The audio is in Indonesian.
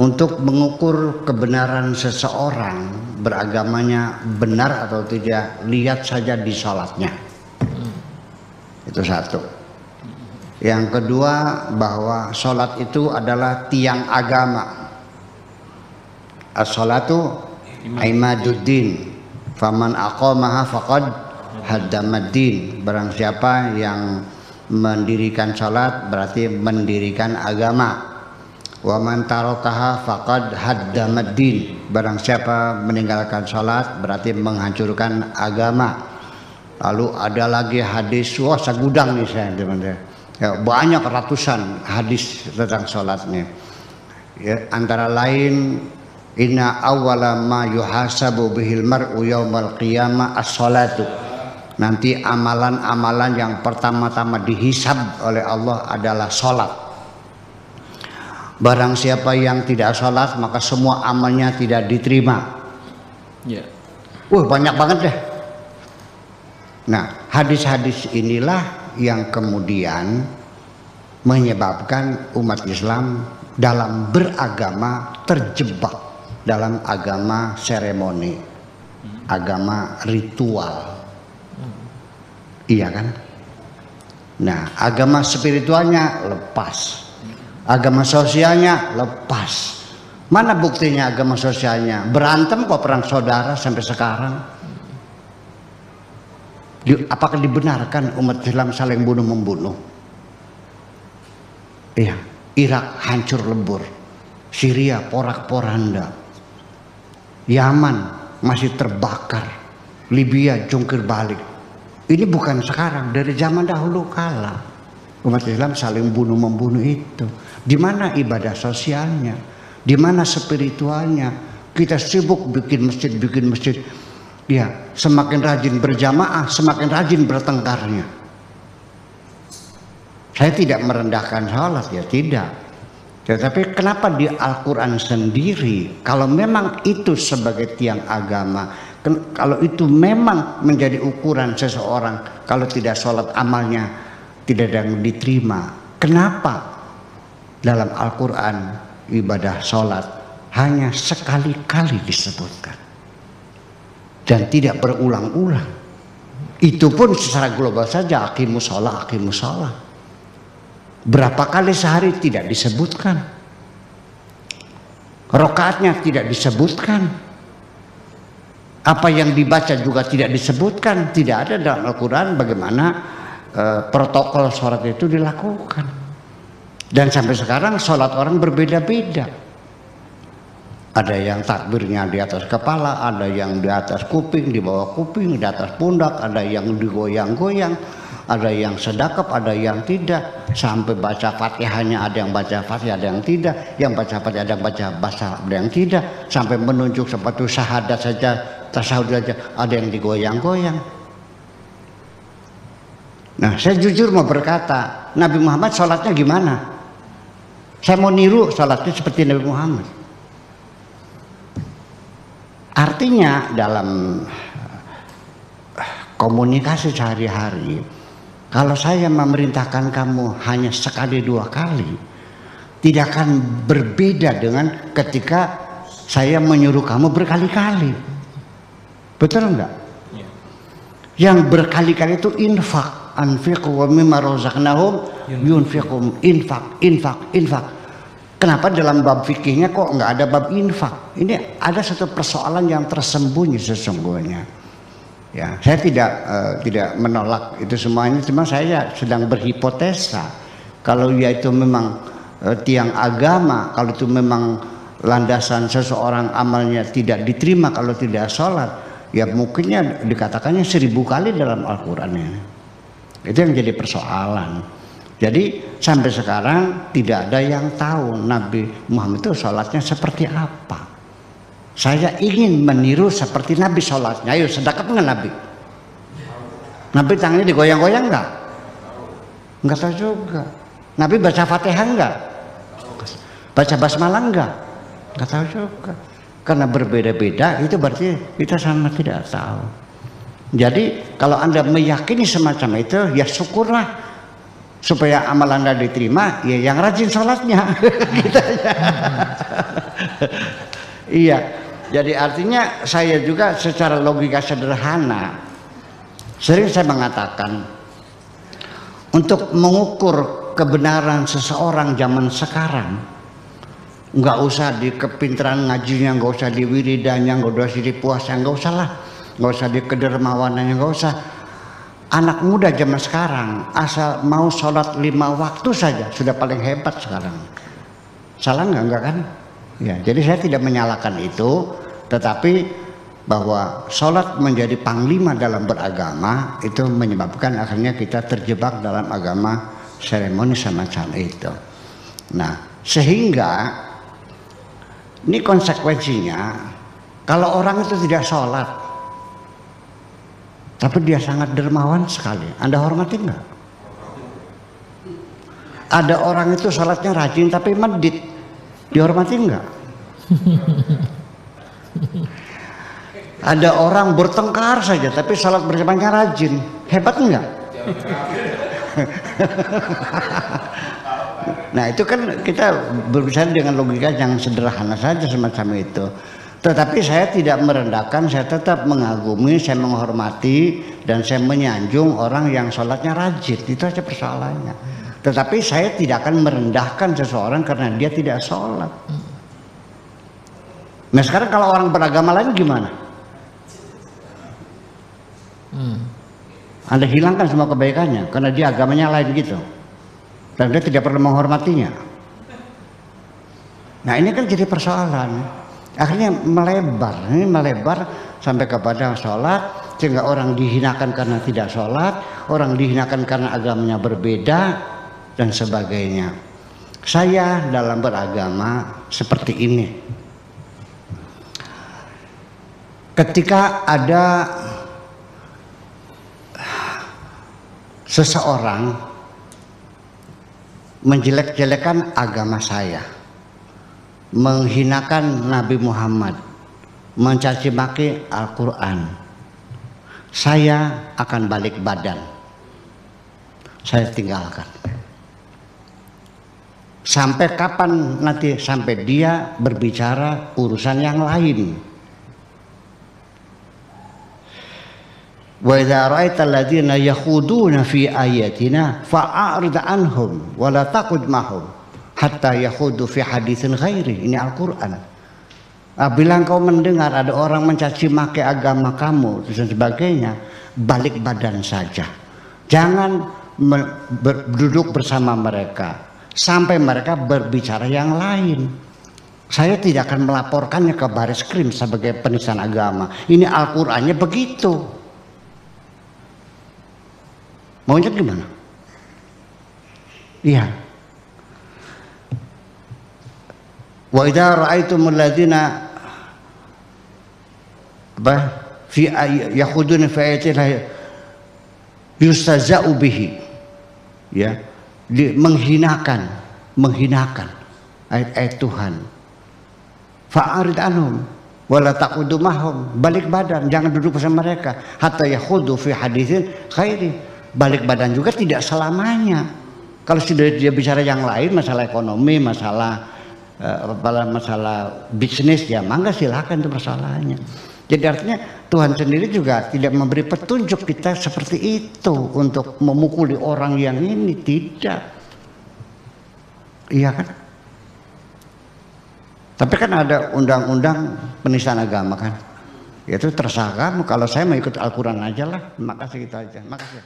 untuk mengukur kebenaran seseorang beragamanya benar atau tidak, lihat saja di sholatnya. Itu satu. Yang kedua, bahwa sholat itu adalah tiang agama. As-sholatu imaduddin, faman aqamaha faqad haddamaddin. Barang siapa yang mendirikan sholat berarti mendirikan agama. Wa man tarakaha faqad haddamaddin. Barang siapa meninggalkan sholat berarti menghancurkan agama. Lalu ada lagi hadis, wah segudang nih saya teman-teman. Ya, banyak ratusan hadis tentang sholatnya. Ya, antara lain, inna awwala ma yuhasabu bihil mar'u yaumal qiyamah as-sholatu. Nanti amalan-amalan yang pertama-tama dihisab oleh Allah adalah sholat. Barang siapa yang tidak sholat maka semua amalnya tidak diterima. Banyak banget deh. Nah, hadis-hadis inilah yang kemudian menyebabkan umat Islam dalam beragama terjebak dalam agama seremoni, agama ritual. Iya kan? Nah, agama spiritualnya lepas. Agama sosialnya lepas. Mana buktinya agama sosialnya? Berantem kok perang saudara sampai sekarang. Apakah dibenarkan umat Islam saling bunuh-membunuh? Iya, Irak hancur lebur, Syria porak-poranda, Yaman masih terbakar, Libya jungkir balik. Ini bukan sekarang, dari zaman dahulu kala umat Islam saling bunuh-membunuh itu. Di mana ibadah sosialnya? Di mana spiritualnya? Kita sibuk bikin masjid. Ya, semakin rajin berjamaah, semakin rajin bertengkarnya. Saya tidak merendahkan sholat, ya tidak. Tetapi kenapa di Al-Quran sendiri, kalau memang itu sebagai tiang agama, kalau itu memang menjadi ukuran seseorang, kalau tidak sholat amalnya tidak ada yang diterima. Kenapa dalam Al-Quran ibadah sholat hanya sekali-kali disebutkan dan tidak berulang-ulang? Itu pun secara global saja, aqimus sholat. Berapa kali sehari tidak disebutkan, rakaatnya tidak disebutkan, apa yang dibaca juga tidak disebutkan. Tidak ada dalam Al-Quran bagaimana protokol sholat itu dilakukan. Dan sampai sekarang sholat orang berbeda-beda. Ada yang takbirnya di atas kepala, ada yang di atas kuping, di bawah kuping, di atas pundak, ada yang digoyang-goyang, ada yang sedekap, ada yang tidak. Sampai baca Fatihahnya ada yang baca Fatihah, ada yang tidak. Yang baca Fatihah ada yang baca bahasa, ada yang tidak. Sampai menunjuk sepatu syahadat saja, tasawuf saja, ada yang digoyang-goyang. Nah, saya jujur mau berkata, Nabi Muhammad sholatnya gimana? Saya mau niru sholatnya seperti Nabi Muhammad. Artinya dalam komunikasi sehari-hari, kalau saya memerintahkan kamu hanya sekali dua kali, tidak akan berbeda dengan ketika saya menyuruh kamu berkali-kali. Betul enggak? Yang berkali-kali itu infak. Anfiqu wa mimma razaqnahum yunfiqum. Infak. Kenapa dalam bab fikihnya kok nggak ada bab infak? Ini ada satu persoalan yang tersembunyi sesungguhnya. Ya, saya tidak menolak itu semuanya, cuma saya sedang berhipotesa. Kalau ya itu memang tiang agama, kalau itu memang landasan seseorang amalnya tidak diterima kalau tidak sholat, ya mungkinnya dikatakannya 1000 kali dalam Al-Quran ini. Itu yang jadi persoalan. Jadi sampai sekarang tidak ada yang tahu Nabi Muhammad itu sholatnya seperti apa. Saya ingin meniru seperti Nabi sholatnya. Ayo sedekap nggak Nabi? Nabi tangannya digoyang-goyang nggak? Nggak tahu juga. Nabi baca Fatihah nggak? Baca basmalah nggak? Nggak tahu juga. Karena berbeda-beda itu berarti kita sama tidak tahu. Jadi kalau Anda meyakini semacam itu, ya syukurlah. supaya amal Anda diterima, ya yang rajin sholatnya. Gitu aja. Iya, jadi artinya saya juga secara logika sederhana sering saya mengatakan untuk mengukur kebenaran seseorang zaman sekarang, nggak usah di kepintaran ngajinya, nggak usah di wiridanya, nggak usah di puasa, nggak usah lah, nggak usah di kedermawanannya, nggak usah. Anak muda zaman sekarang asal mau sholat 5 waktu saja sudah paling hebat sekarang. Salah nggak kan? Ya, jadi saya tidak menyalahkan itu, tetapi bahwa sholat menjadi panglima dalam beragama itu menyebabkan akhirnya kita terjebak dalam agama seremoni semacam itu. Nah, sehingga ini konsekuensinya kalau orang itu tidak sholat tapi dia sangat dermawan sekali, Anda hormati nggak? Ada orang itu sholatnya rajin tapi medit, dihormati nggak? Ada orang bertengkar saja tapi sholat berjamaahnya rajin, hebat nggak? Nah itu kan kita berbicara dengan logika yang sederhana saja semacam itu. Tetapi saya tidak merendahkan, saya tetap mengagumi, saya menghormati, dan saya menyanjung orang yang sholatnya rajin. Itu aja persoalannya. Tetapi saya tidak akan merendahkan seseorang karena dia tidak sholat. Nah sekarang kalau orang beragama lain gimana? Anda hilangkan semua kebaikannya karena dia agamanya lain gitu. Dan dia tidak perlu menghormatinya. Nah ini kan jadi persoalan. Akhirnya melebar sampai kepada sholat, sehingga orang dihinakan karena tidak sholat, orang dihinakan karena agamanya berbeda dan sebagainya. Saya dalam beragama seperti ini. Ketika ada seseorang menjelek-jelekan agama saya, menghinakan Nabi Muhammad, mencaci maki Al-Quran, saya akan balik badan, saya tinggalkan. Sampai kapan nanti? Sampai dia berbicara urusan yang lain. Wa idza ra'aita alladziina yakhuduna fi ayatina fa'arid anhum wa la taqud mahum hatta yakhudu fi haditsin ghairi. Ini Al-Quran. Bila engkau mendengar ada orang mencaci maki agama kamu dan sebagainya, balik badan saja. Jangan duduk bersama mereka sampai mereka berbicara yang lain. Saya tidak akan melaporkannya ke Baris Krim sebagai penistaan agama. Ini Al-Qurannya begitu. Maunya gimana? Iya. Wa idza ra'aitumul ladzina fi yakhuduna fi ayatina yustaza'u bihi, ya, menghinakan ayat-ayat Tuhan. Fa'arid anhum wala taqudu mahum, balik badan, jangan duduk bersama mereka. Hatta yakhudu fi haditsin khairi. Balik badan juga tidak selamanya. Kalau sudah dia bicara yang lain, masalah ekonomi, masalah bisnis, ya mangga silakan, itu persoalannya. Jadi artinya Tuhan sendiri juga tidak memberi petunjuk kita seperti itu untuk memukuli orang yang ini, tidak. Iya kan? Tapi kan ada undang-undang penistaan agama kan. Itu terserah kamu, kalau saya mau ikut Al-Quran aja lah. Makasih, gitu aja. Makasih.